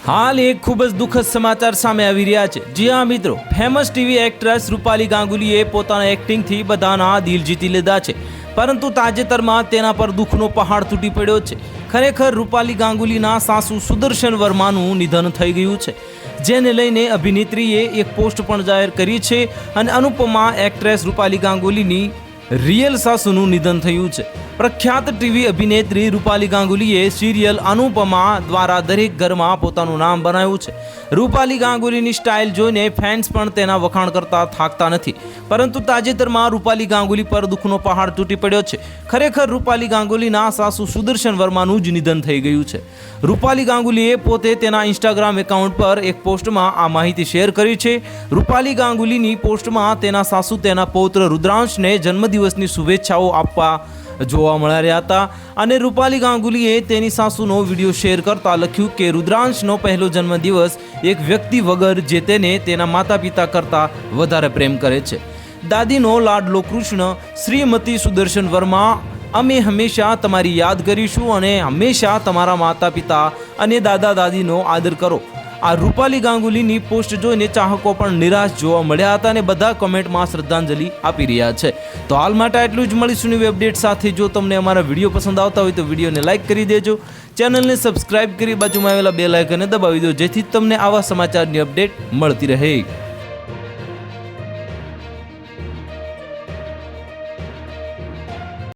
હાલ એક ખૂબ જ દુઃખદ સમાચાર સામે આવી રહ્યા છે। જી હા મિત્રો, ફેમસ ટીવી એક્ટ્રેસ રૂપાલી ગાંગુલીએ પોતાના એક્ટિંગથી બધાના દિલ જીતી લીધા છે, પરંતુ તાજેતરમાં તેના પર દુઃખનો પહાડ તૂટી પડ્યો છે। ખરેખર રૂપાલી ગાંગુલીના સાસુ સુદર્શન વર્માનું નિધન થઈ ગયું છે, જેને લઈને અભિનેત્રીએ એક પોસ્ટ પણ જાહેર કરી છે અને અનુપમા એક્ટ્રેસ રૂપાલી ગાંગુલીની રિયલ સાસુનું નિધન થયું છે। પ્રખ્યાત ટીવી અભિનેત્રી રૂપાલી ગાંગુલીએ સિરિયલ અનુપમા દ્વારા દરેક ઘરમાં પોતાનું નામ બનાવ્યું છે। રૂપાલી ગાંગુલીની સ્ટાઇલ જોઈને ફેન્સ પણ તેના વખાણ કરતા થાકતા નથી, પરંતુ તાજેતરમાં રૂપાલી ગાંગુલી પર દુઃખનો પહાડ તૂટી પડ્યો છે। ખરેખર રૂપાલી ગાંગુલીના સાસુ સુદર્શન વર્માનું જ નિધન થઈ ગયું છે। રૂપાલી ગાંગુલીએ પોતે તેના ઇન્સ્ટાગ્રામ એકાઉન્ટ પર એક પોસ્ટમાં આ માહિતી શેર કરી છે। રૂપાલી ગાંગુલીની પોસ્ટમાં તેના સાસુ તેના પૌત્ર રુદ્રાંશને જન્મદિવસની શુભેચ્છાઓ આપવા જોવા મળ્યા રહ્યા હતા અને રૂપાલી ગાંગુલીએ તેની સાસુનો વિડીયો શેર કરતા લખ્યું કે રુદ્રાંશનો પહેલો જન્મદિવસ એક વ્યક્તિ વગર જે તેને તેના માતા પિતા કરતાં વધારે પ્રેમ કરે છે। દાદીનો લાડલો કૃષ્ણ શ્રીમતી સુદર્શન વર્મા, અમે હંમેશા તમારી યાદ કરીશું અને હંમેશા તમારા માતા પિતા અને દાદા દાદીનો આદર કરો। આ રૂપાલી ગાંગુલીની પોસ્ટ જોઈને ચાહકો પણ નિરાશ જોવા મળ્યા હતા અને બધા કોમેન્ટમાં શ્રદ્ધાંજલિ આપી રહ્યા છે। તો હાલ માટે આટલું જ, મળીશું નવી અપડેટ સાથે। જો તમને અમારા વિડીયો પસંદ આવતા હોય તો વિડીયોને લાઇક કરી દેજો, ચેનલને સબસ્ક્રાઇબ કરી બાજુમાં આવેલા બેલ આઇકનને દબાવી દો, જેથી તમને આવા સમાચારની અપડેટ મળતી રહે।